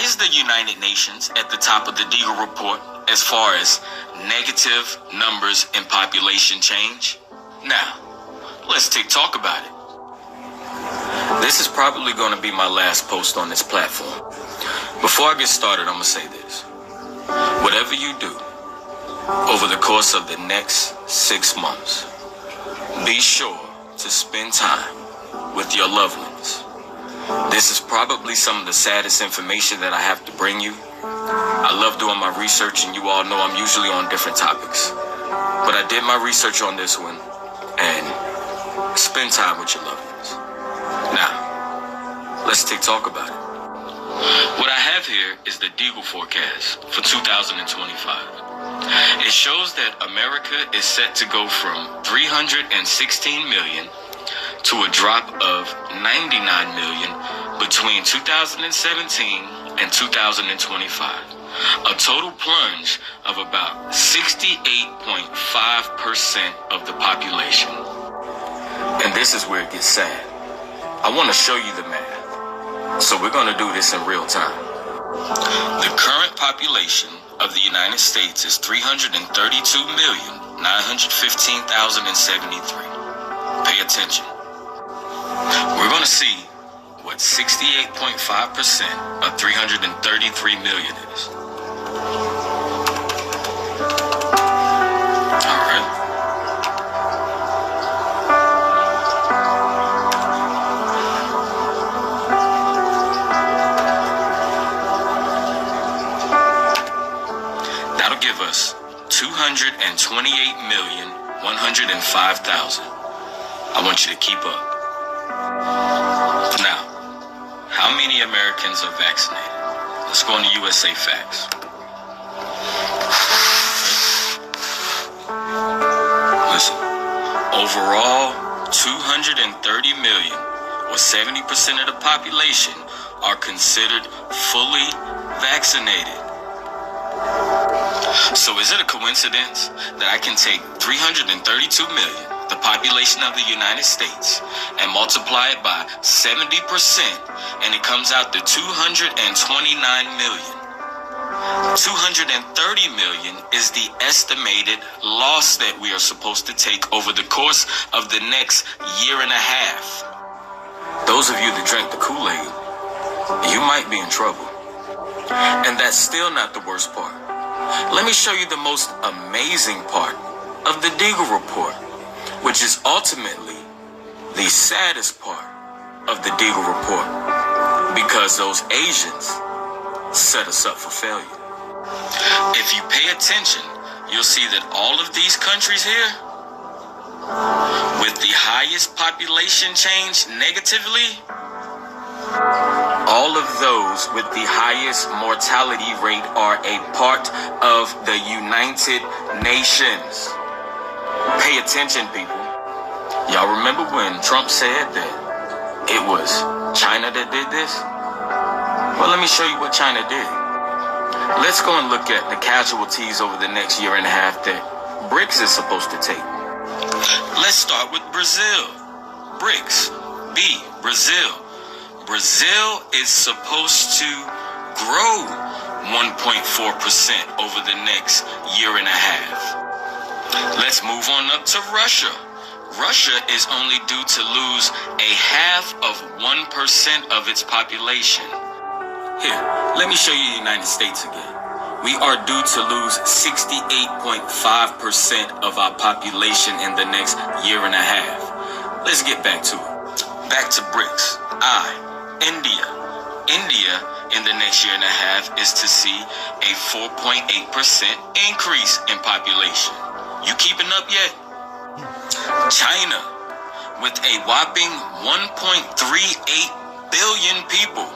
Is the United Nations at the top of the Deagle report as far as negative numbers in population change? Now, let's talk about it. This is probably going to be my last post on this platform. Before I get started, I'm going to say this. Whatever you do over the course of the next 6 months, be sure to spend time with your loved ones. This is probably some of the saddest information that I have to bring you. I love doing my research, and you all know I'm usually on different topics. But I did my research on this one, and spend time with your loved ones. Now, let's talk about it. What I have here is the Deagle forecast for 2025. It shows that America is set to go from 316 million to a drop of 99 million between 2017 and 2025. A total plunge of about 68.5% of the population. And this is where it gets sad. I want to show you the math. So we're going to do this in real time. The current population of the United States is 332,915,073. Pay attention. We're going to see what 68.5% of 333 million is. All right. That'll give us 228,105,000. I want you to keep up. Now, how many Americans are vaccinated? Let's go into USA Facts. Listen, overall, 230 million, or 70% of the population, are considered fully vaccinated. So is it a coincidence that I can take 332 million, the population of the United States, and multiply it by 70%, and it comes out to 229 million. 230 million is the estimated loss that we are supposed to take over the course of the next year and a half. Those of you that drank the Kool-Aid, you might be in trouble. And that's still not the worst part. Let me show you the most amazing part of the Deagle report, which is ultimately the saddest part of the Deagle report, because those Asians set us up for failure. If you pay attention, you'll see that all of these countries here, with the highest population change negatively, all of those with the highest mortality rate are a part of the United Nations. Pay attention, people. Y'all remember when Trump said that it was China that did this? Well, let me show you what China did. Let's go and look at the casualties over the next year and a half that BRICS is supposed to take. Let's start with Brazil. BRICS. B, Brazil. Brazil is supposed to grow 1.4% over the next year and a half. Let's move on up to Russia. Russia is only due to lose 0.5% of its population. Here, let me show you the United States again. We are due to lose 68.5% of our population in the next year and a half. Let's get back to it. Back to BRICS. India. India in the next year and a half is to see a 4.8% increase in population. You keeping up yet? China, with a whopping 1.38 billion people,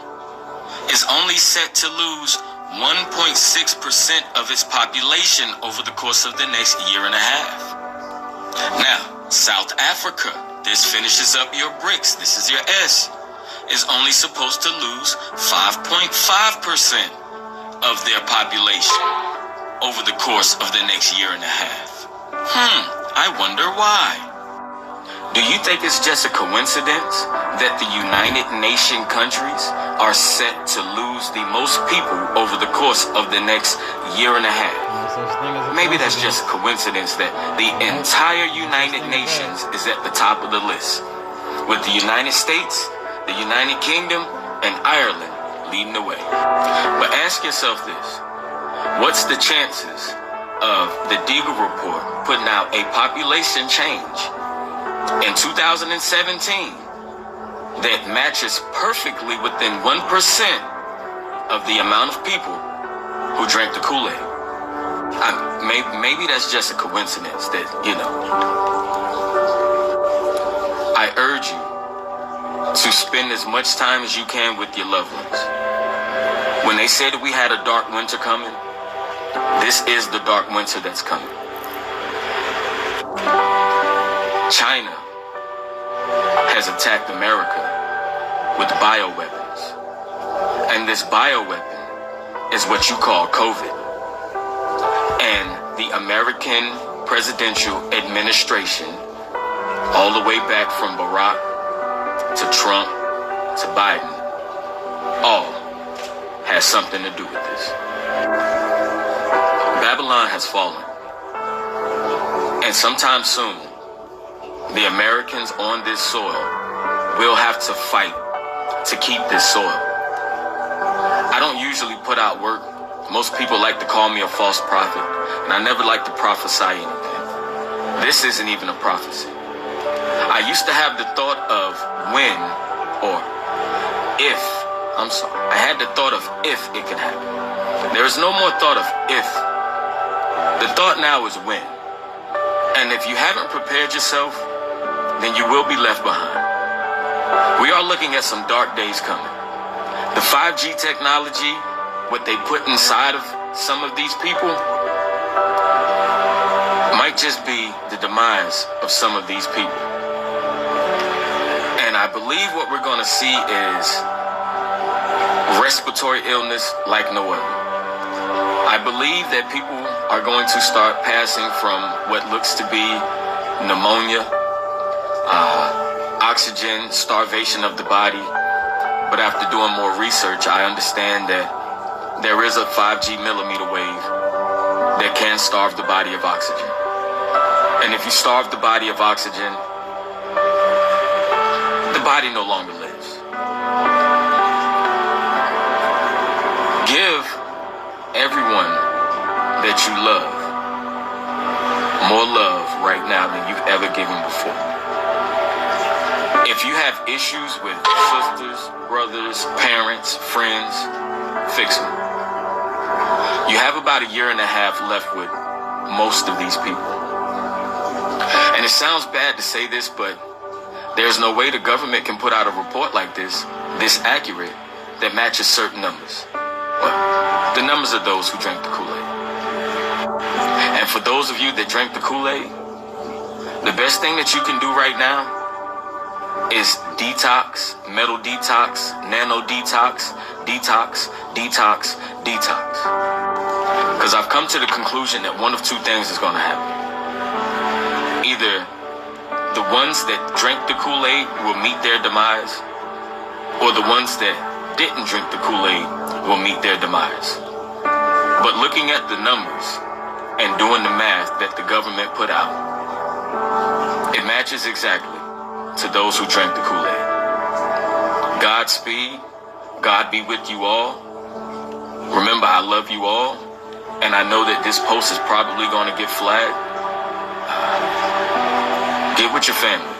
is only set to lose 1.6% of its population over the course of the next year and a half. Now, South Africa, this finishes up your BRICS, this is your S, is only supposed to lose 5.5% of their population over the course of the next year and a half. I wonder why. Do you think it's just a coincidence that the United Nations countries are set to lose the most people over the course of the next year and a half? Maybe that's just a coincidence that the entire United Nations is at the top of the list, with the United States, the United Kingdom, and Ireland leading the way. But ask yourself this: what's the chances of the Deagle report putting out a population change in 2017 that matches perfectly within 1% of the amount of people who drank the Kool-Aid? Maybe that's just a coincidence that, I urge you to spend as much time as you can with your loved ones. When they say that we had a dark winter coming, this is the dark winter that's coming. China has attacked America with bioweapons. And this bioweapon is what you call COVID. And the American presidential administration, all the way back from Barack to Trump to Biden, all has something to do with this. Babylon has fallen. And sometime soon, the Americans on this soil will have to fight to keep this soil. I don't usually put out work. Most people like to call me a false prophet, and I never like to prophesy anything. This isn't even a prophecy. I used to have the thought of when or if. I had the thought of if it could happen. There is no more thought of if. The thought now is when. And if you haven't prepared yourself, then you will be left behind. We are looking at some dark days coming. The 5G technology, what they put inside of some of these people, might just be the demise of some of these people. And I believe what we're going to see is respiratory illness like no other. I believe that people are going to start passing from what looks to be pneumonia, oxygen starvation of the body. But after doing more research, I understand that there is a 5G millimeter wave that can starve the body of oxygen. And if you starve the body of oxygen, the body no longer lives. Give everyone that you love more love right now than you've ever given before. If you have issues with sisters, brothers, parents, friends, fix them. You have about a year and a half left with most of these people. And it sounds bad to say this, but there's no way the government can put out a report like this accurate, that matches certain numbers. Well, the numbers are those who drank the Kool-Aid. And for those of you that drank the Kool-Aid, the best thing that you can do right now is detox, metal detox, nano detox, detox, detox, detox. Because I've come to the conclusion that one of two things is going to happen. Either the ones that drank the Kool-Aid will meet their demise, or the ones that didn't drink the Kool-Aid will meet their demise. But looking at the numbers and doing the math that the government put out, it matches exactly to those who drank the Kool-Aid. Godspeed. God be with you all. Remember, I love you all. And I know that this post is probably going to get flagged. Get with your family.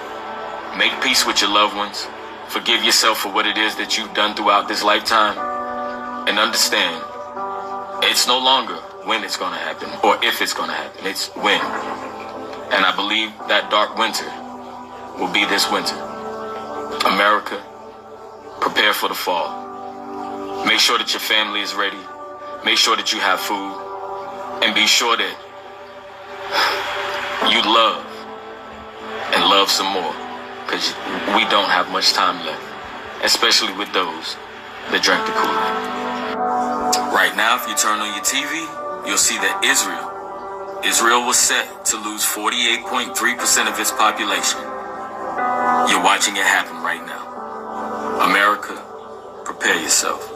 Make peace with your loved ones. Forgive yourself for what it is that you've done throughout this lifetime. And understand, it's no longer when it's going to happen or if it's going to happen. It's when. And I believe that dark winter will be this winter. America, prepare for the fall. Make sure that your family is ready. Make sure that you have food. And be sure that you love and love some more. Because we don't have much time left. Especially with those that drank the Kool-Aid. Right now, if you turn on your TV, you'll see that Israel was set to lose 48.3% of its population. You're watching it happen right now. America, prepare yourself.